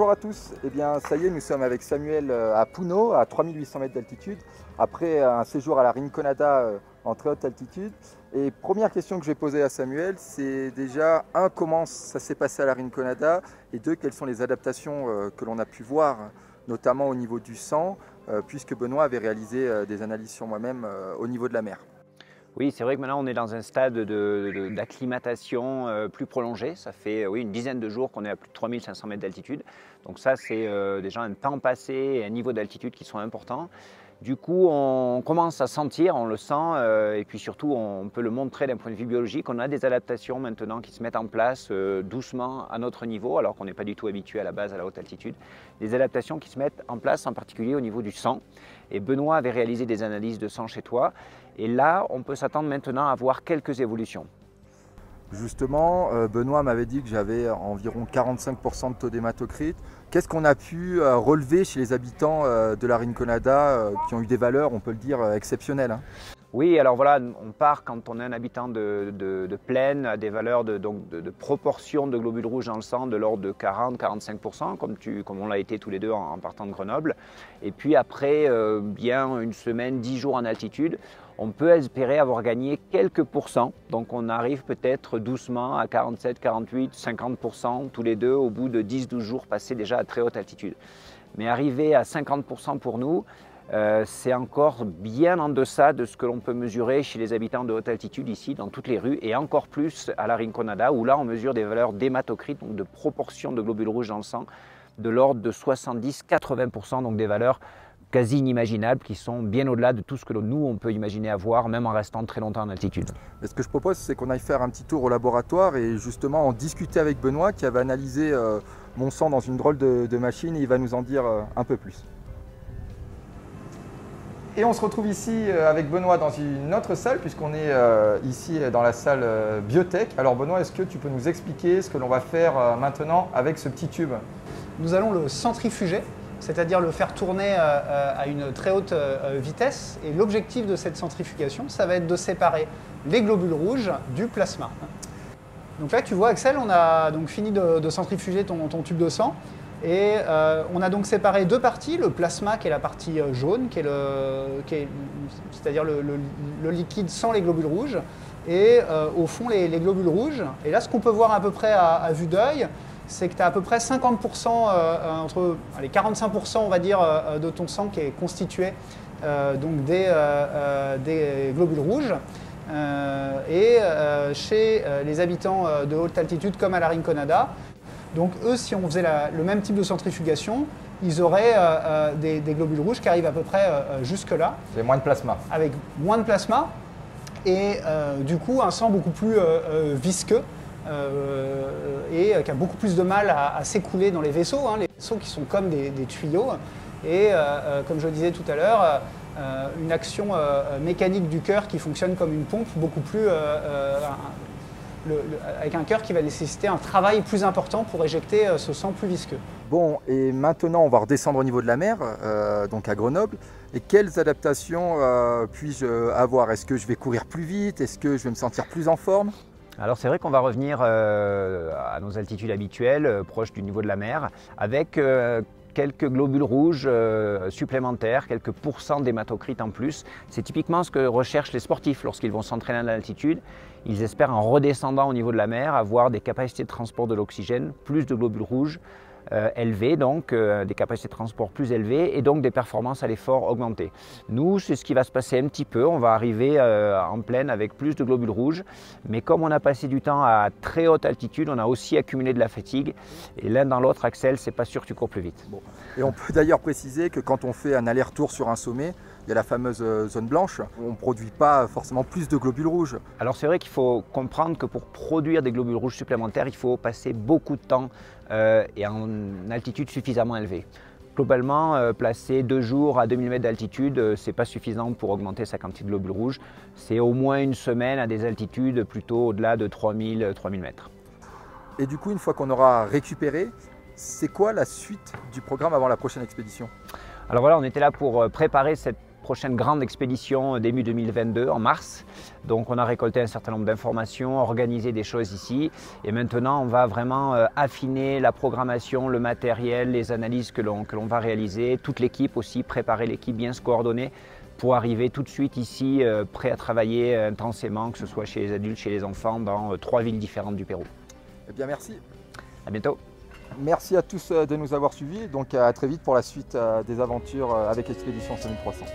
bonjour à tous. Eh bien, ça y est, nous sommes avec Samuel à Puno, à 3800 mètres d'altitude, après un séjour à la Rinconada en très haute altitude. Et première question que je vais poser à Samuel, c'est déjà, comment ça s'est passé à la Rinconada, et deux, quelles sont les adaptations que l'on a pu voir, notamment au niveau du sang, puisque Benoît avait réalisé des analyses sur moi-même au niveau de la mer. Oui, c'est vrai que maintenant on est dans un stade d'acclimatation plus prolongé. Ça fait une dizaine de jours qu'on est à plus de 3500 mètres d'altitude. Donc ça, c'est déjà un temps passé et un niveau d'altitude qui sont importants. Du coup, on commence à sentir, on le sent, et puis surtout, on peut le montrer d'un point de vue biologique. On a des adaptations maintenant qui se mettent en place doucement à notre niveau, alors qu'on n'est pas du tout habitué à la base à la haute altitude. Des adaptations qui se mettent en place en particulier au niveau du sang. Et Benoît avait réalisé des analyses de sang chez toi. Et là, on peut s'attendre maintenant à voir quelques évolutions. Justement, Benoît m'avait dit que j'avais environ 45% de taux d'hématocrite. Qu'est-ce qu'on a pu relever chez les habitants de la Rinconada qui ont eu des valeurs, on peut le dire, exceptionnelles, hein? Oui, alors voilà, on part quand on est un habitant de plaine à des valeurs de proportion de globules rouges dans le sang de l'ordre de 40-45%, comme on l'a été tous les deux en partant de Grenoble. Et puis après, bien une semaine, 10 jours en altitude, on peut espérer avoir gagné quelques pourcents. Donc on arrive peut-être doucement à 47, 48, 50% tous les deux au bout de 10-12 jours passés déjà à très haute altitude. Mais arriver à 50% pour nous, c'est encore bien en deçà de ce que l'on peut mesurer chez les habitants de haute altitude ici, dans toutes les rues, et encore plus à la Rinconada, où là on mesure des valeurs d'hématocrite, donc de proportion de globules rouges dans le sang, de l'ordre de 70-80%, donc des valeurs quasi inimaginables qui sont bien au-delà de tout ce que nous on peut imaginer avoir, même en restant très longtemps en altitude. Et ce que je propose, c'est qu'on aille faire un petit tour au laboratoire et justement en discuter avec Benoît qui avait analysé mon sang dans une drôle de machine, et il va nous en dire un peu plus. Et on se retrouve ici avec Benoît dans une autre salle, puisqu'on est ici dans la salle biotech. Alors Benoît, est-ce que tu peux nous expliquer ce que l'on va faire maintenant avec ce petit tube? Nous allons le centrifuger, c'est-à-dire le faire tourner à une très haute vitesse. Et l'objectif de cette centrifugation, ça va être de séparer les globules rouges du plasma. Donc là, tu vois Axel, on a donc fini de centrifuger ton tube de sang. Et on a donc séparé deux parties, le plasma qui est la partie jaune, c'est-à-dire le liquide sans les globules rouges, et au fond les globules rouges. Et là, ce qu'on peut voir à peu près à vue d'œil, c'est que tu as à peu près 50%, entre 45% on va dire, de ton sang qui est constitué donc des globules rouges. Chez les habitants de haute altitude comme à la Rinconada, donc eux, si on faisait le même type de centrifugation, ils auraient des globules rouges qui arrivent à peu près jusque-là. Avec moins de plasma. Avec moins de plasma et du coup un sang beaucoup plus visqueux et qui a beaucoup plus de mal à s'écouler dans les vaisseaux, hein, les vaisseaux qui sont comme des tuyaux. Et comme je le disais tout à l'heure, une action mécanique du cœur qui fonctionne comme une pompe beaucoup plus... avec un cœur qui va nécessiter un travail plus important pour éjecter ce sang plus visqueux. Bon, et maintenant on va redescendre au niveau de la mer, donc à Grenoble. Et quelles adaptations puis-je avoir? Est-ce que je vais courir plus vite? Est-ce que je vais me sentir plus en forme? Alors c'est vrai qu'on va revenir à nos altitudes habituelles, proches du niveau de la mer, avec quelques globules rouges supplémentaires, quelques pourcents d'hématocrite en plus. C'est typiquement ce que recherchent les sportifs lorsqu'ils vont s'entraîner à l'altitude. Ils espèrent, en redescendant au niveau de la mer, avoir des capacités de transport de l'oxygène, plus de globules rouges élevés, donc des capacités de transport plus élevées et donc des performances à l'effort augmentées. Nous, c'est ce qui va se passer un petit peu. On va arriver en plaine avec plus de globules rouges, mais comme on a passé du temps à très haute altitude, on a aussi accumulé de la fatigue. Et l'un dans l'autre, Axel, c'est pas sûr que tu cours plus vite. Bon. Et on peut d'ailleurs préciser que quand on fait un aller-retour sur un sommet, il y a la fameuse zone blanche, on ne produit pas forcément plus de globules rouges. Alors c'est vrai qu'il faut comprendre que pour produire des globules rouges supplémentaires, il faut passer beaucoup de temps et en altitude suffisamment élevée. Globalement, placer 2 jours à 2000 mètres d'altitude, ce n'est pas suffisant pour augmenter sa quantité de globules rouges. C'est au moins une semaine à des altitudes plutôt au-delà de 3000 mètres. Et du coup, une fois qu'on aura récupéré, c'est quoi la suite du programme avant la prochaine expédition? Alors voilà, on était là pour préparer cette prochaine grande expédition début 2022 en mars. Donc on a récolté un certain nombre d'informations, organisé des choses ici et maintenant on va vraiment affiner la programmation, le matériel, les analyses que l'on va réaliser, toute l'équipe aussi, préparer l'équipe, bien se coordonner pour arriver tout de suite ici prêt à travailler intensément, que ce soit chez les adultes, chez les enfants, dans 3 villes différentes du Pérou. Eh bien merci. À bientôt. Merci à tous de nous avoir suivis, donc à très vite pour la suite des aventures avec Expédition 5300.